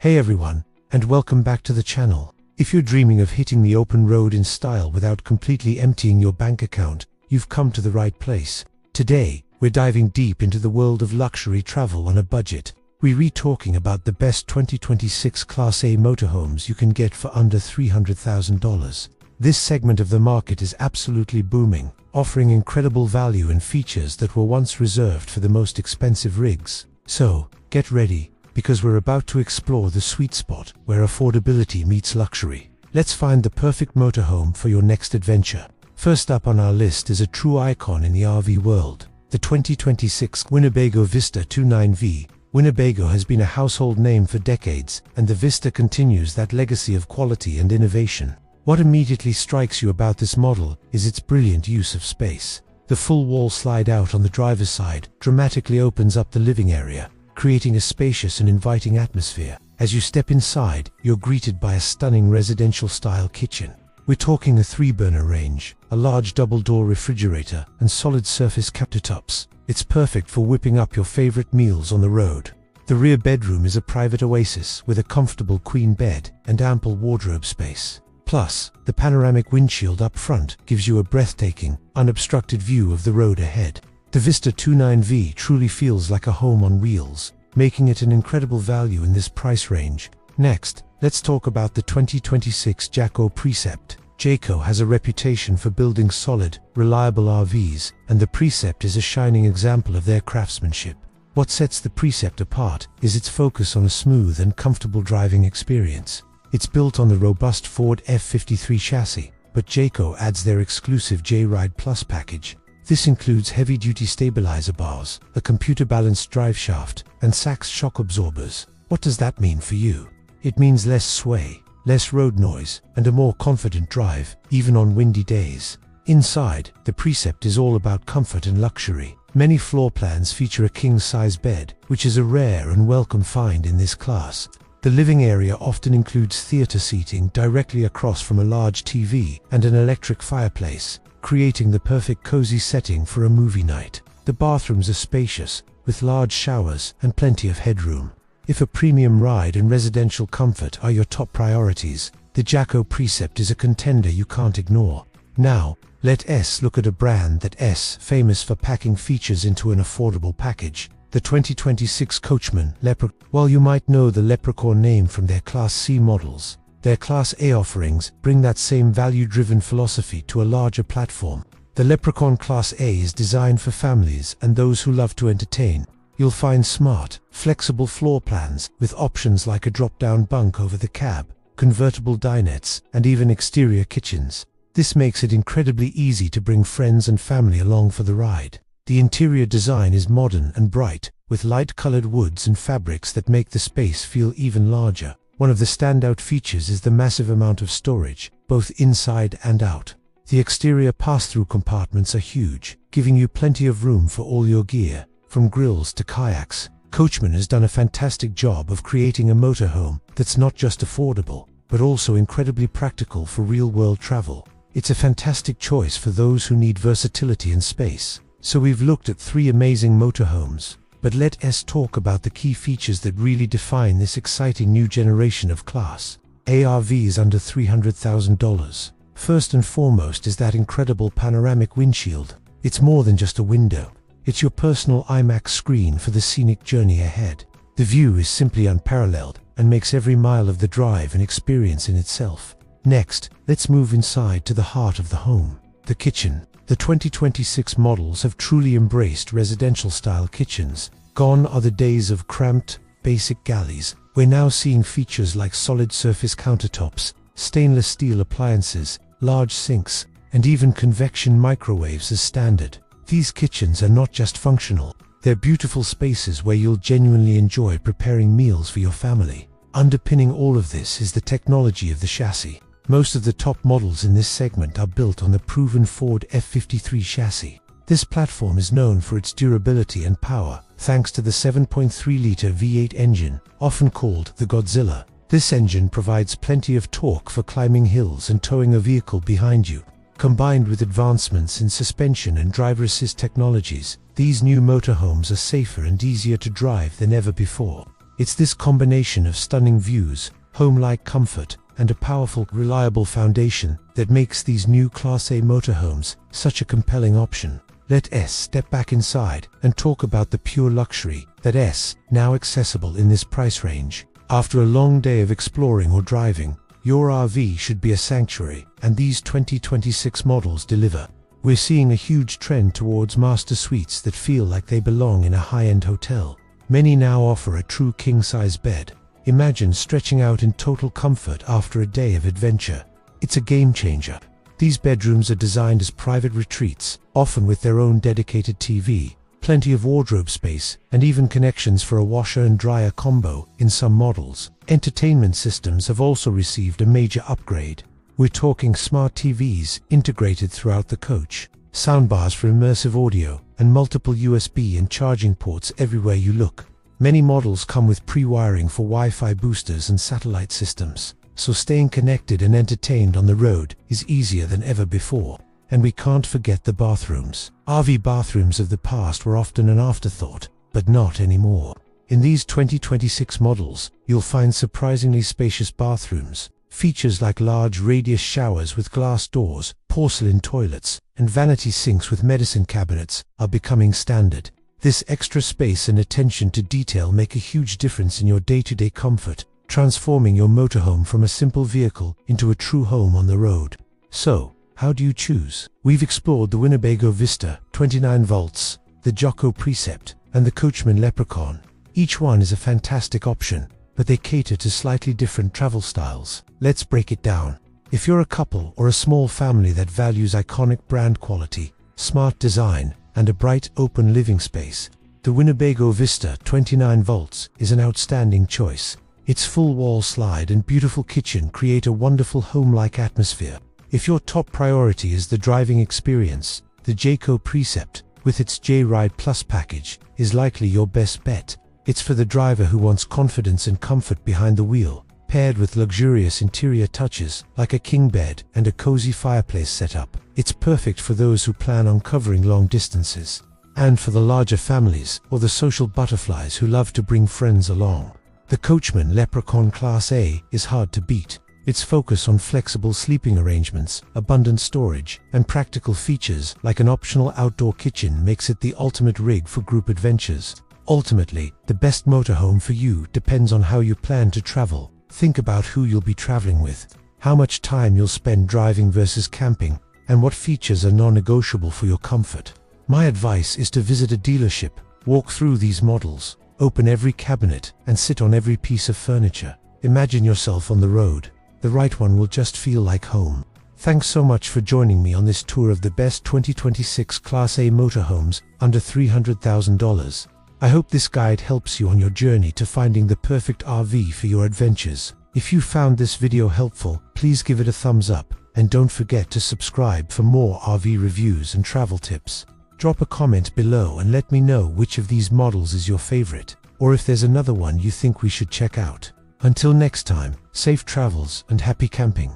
Hey everyone, and welcome back to the channel. If you're dreaming of hitting the open road in style without completely emptying your bank account, you've come to the right place. Today, we're diving deep into the world of luxury travel on a budget. We're talking about the best 2026 Class A motorhomes you can get for under $300,000. This segment of the market is absolutely booming, offering incredible value and features that were once reserved for the most expensive rigs. So, get ready, because we're about to explore the sweet spot where affordability meets luxury. Let's find the perfect motorhome for your next adventure. First up on our list is a true icon in the RV world, the 2026 Winnebago Vista 29V. Winnebago has been a household name for decades, and the Vista continues that legacy of quality and innovation. What immediately strikes you about this model is its brilliant use of space. The full wall slide out on the driver's side dramatically opens up the living area, creating a spacious and inviting atmosphere. As you step inside, you're greeted by a stunning residential-style kitchen. We're talking a 3-burner range, a large double-door refrigerator, and solid-surface countertops. It's perfect for whipping up your favorite meals on the road. The rear bedroom is a private oasis with a comfortable queen bed and ample wardrobe space. Plus, the panoramic windshield up front gives you a breathtaking, unobstructed view of the road ahead. The Vista 29V truly feels like a home on wheels, making it an incredible value in this price range. Next, let's talk about the 2026 Jayco Precept. Jayco has a reputation for building solid, reliable RVs, and the Precept is a shining example of their craftsmanship. What sets the Precept apart is its focus on a smooth and comfortable driving experience. It's built on the robust Ford F53 chassis, but Jayco adds their exclusive J-Ride Plus package. This includes heavy-duty stabilizer bars, a computer-balanced driveshaft, and Sachs shock absorbers. What does that mean for you? It means less sway, less road noise, and a more confident drive, even on windy days. Inside, the Precept is all about comfort and luxury. Many floor plans feature a king-size bed, which is a rare and welcome find in this class. The living area often includes theater seating directly across from a large TV and an electric fireplace, creating the perfect cozy setting for a movie night. The bathrooms are spacious, with large showers and plenty of headroom. If a premium ride and residential comfort are your top priorities, the Jayco Precept is a contender you can't ignore. Now, let's look at a brand that's famous for packing features into an affordable package. The 2026 Coachman Leprechaun. While you might know the Leprechaun name from their Class C models, their Class A offerings bring that same value-driven philosophy to a larger platform. The Leprechaun Class A is designed for families and those who love to entertain. You'll find smart, flexible floor plans with options like a drop-down bunk over the cab, convertible dinettes, and even exterior kitchens. This makes it incredibly easy to bring friends and family along for the ride. The interior design is modern and bright, with light-colored woods and fabrics that make the space feel even larger. One of the standout features is the massive amount of storage, both inside and out. The exterior pass-through compartments are huge, giving you plenty of room for all your gear, from grills to kayaks. Coachman has done a fantastic job of creating a motorhome that's not just affordable, but also incredibly practical for real-world travel. It's a fantastic choice for those who need versatility and space. So we've looked at 3 amazing motorhomes, but let's talk about the key features that really define this exciting new generation of Class A RVs under $300,000. First and foremost is that incredible panoramic windshield. It's more than just a window. It's your personal IMAX screen for the scenic journey ahead. The view is simply unparalleled and makes every mile of the drive an experience in itself. Next, let's move inside to the heart of the home, the kitchen. The 2026 models have truly embraced residential-style kitchens. Gone are the days of cramped, basic galleys. We're now seeing features like solid-surface countertops, stainless steel appliances, large sinks, and even convection microwaves as standard. These kitchens are not just functional, they're beautiful spaces where you'll genuinely enjoy preparing meals for your family. Underpinning all of this is the technology of the chassis. Most of the top models in this segment are built on the proven Ford F53 chassis. This platform is known for its durability and power, thanks to the 7.3-liter V8 engine, often called the Godzilla. This engine provides plenty of torque for climbing hills and towing a vehicle behind you. Combined with advancements in suspension and driver assist technologies, these new motorhomes are safer and easier to drive than ever before. It's this combination of stunning views, home-like comfort, and a powerful, reliable foundation that makes these new Class A motorhomes such a compelling option. Let us step back inside and talk about the pure luxury that is now accessible in this price range. After a long day of exploring or driving, your RV should be a sanctuary, and these 2026 models deliver. We're seeing a huge trend towards master suites that feel like they belong in a high-end hotel. Many now offer a true king-size bed. Imagine stretching out in total comfort after a day of adventure. It's a game-changer. These bedrooms are designed as private retreats, often with their own dedicated TV, plenty of wardrobe space, and even connections for a washer and dryer combo in some models. Entertainment systems have also received a major upgrade. We're talking smart TVs integrated throughout the coach, soundbars for immersive audio, and multiple USB and charging ports everywhere you look. Many models come with pre-wiring for Wi-Fi boosters and satellite systems, so staying connected and entertained on the road is easier than ever before. And we can't forget the bathrooms. RV bathrooms of the past were often an afterthought, but not anymore. In these 2026 models, you'll find surprisingly spacious bathrooms. Features like large radius showers with glass doors, porcelain toilets, and vanity sinks with medicine cabinets are becoming standard. This extra space and attention to detail make a huge difference in your day-to-day comfort, transforming your motorhome from a simple vehicle into a true home on the road. So, how do you choose? We've explored the Winnebago Vista, 29 volts, the Jocko Precept, and the Coachman Leprechaun. Each one is a fantastic option, but they cater to slightly different travel styles. Let's break it down. If you're a couple or a small family that values iconic brand quality, smart design, and a bright, open living space, the Winnebago Vista 29 volts is an outstanding choice. Its full wall slide and beautiful kitchen create a wonderful home-like atmosphere. If your top priority is the driving experience, the Jayco Precept, with its J-Ride Plus package, is likely your best bet. It's for the driver who wants confidence and comfort behind the wheel, paired with luxurious interior touches like a king bed and a cozy fireplace setup. It's perfect for those who plan on covering long distances, and for the larger families or the social butterflies who love to bring friends along. The Coachman Leprechaun Class A is hard to beat. Its focus on flexible sleeping arrangements, abundant storage, and practical features like an optional outdoor kitchen makes it the ultimate rig for group adventures. Ultimately, the best motorhome for you depends on how you plan to travel. Think about who you'll be traveling with, how much time you'll spend driving versus camping, and what features are non-negotiable for your comfort. My advice is to visit a dealership, walk through these models, open every cabinet, and sit on every piece of furniture. Imagine yourself on the road. The right one will just feel like home. Thanks so much for joining me on this tour of the best 2026 Class A motorhomes under $300,000. I hope this guide helps you on your journey to finding the perfect RV for your adventures. If you found this video helpful, please give it a thumbs up, and don't forget to subscribe for more RV reviews and travel tips. Drop a comment below and let me know which of these models is your favorite, or if there's another one you think we should check out. Until next time, safe travels and happy camping.